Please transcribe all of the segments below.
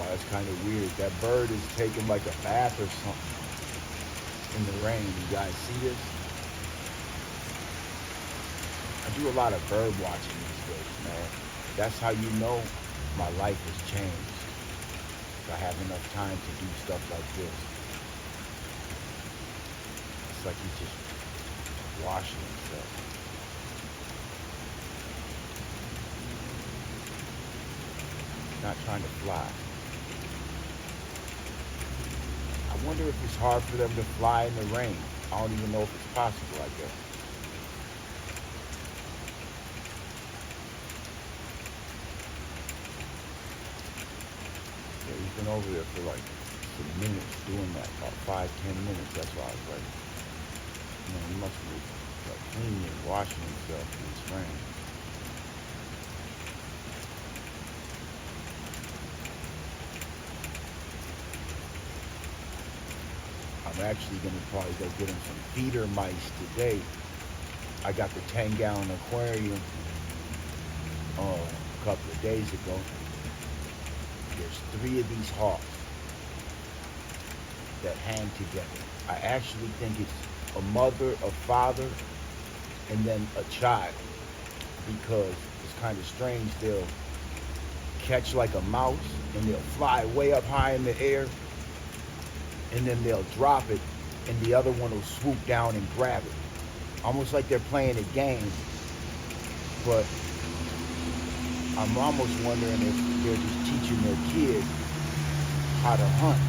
Wow, that's kind of weird. That bird is taking like a bath or something in the rain. You guys see this? I do a lot of bird watching these days, man. That's how you know my life has changed. I have enough time to do stuff like this. It's like he's just washing himself. He's not trying to fly. I wonder if it's hard for them to fly in the rain. I don't even know if it's possible, I guess. Yeah, he's been over there for like some minutes doing that, about 5, 10 minutes. That's why I was like, he must be like cleaning and washing himself in this rain. I'm actually gonna probably go get him some feeder mice today. I got the 10-gallon aquarium a couple of days ago. There's 3 of these hawks that hang together. I actually think it's a mother, a father, and then a child, because it's kind of strange. They'll catch like a mouse and they'll fly way up high in the air, and then they'll drop it and the other one will swoop down and grab it. Almost like they're playing a game, but I'm almost wondering if they're just teaching their kids how to hunt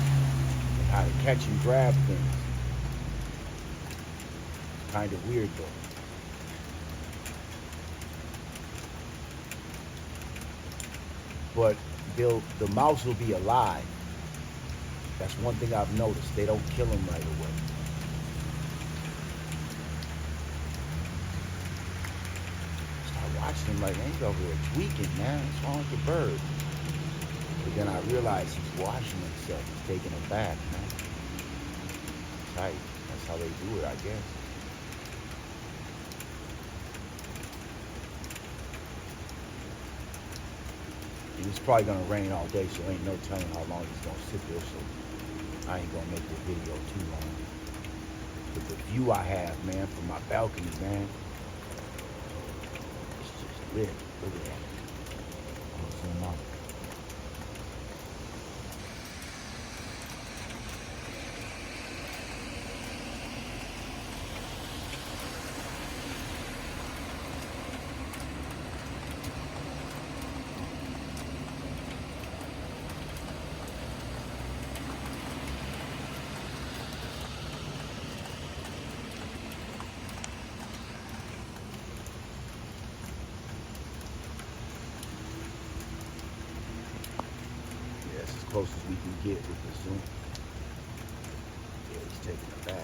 and how to catch and grab things. It's kind of weird though. But the mouse will be alive. That's one thing I've noticed. They don't kill them right away. Start watching him like, he's over there tweaking, man. What's wrong with the bird? But then I realized he's washing himself. He's taking a bath, man. Tight. That's how they do it, I guess. And it's probably gonna rain all day, so ain't no telling how long he's gonna sit there. So I ain't gonna make the video too long. But the view I have, man, from my balcony, man, it's just lit. Look at that. I'm gonna zoom out. Close as we can get with the zoom. Yeah, he's taking a bath.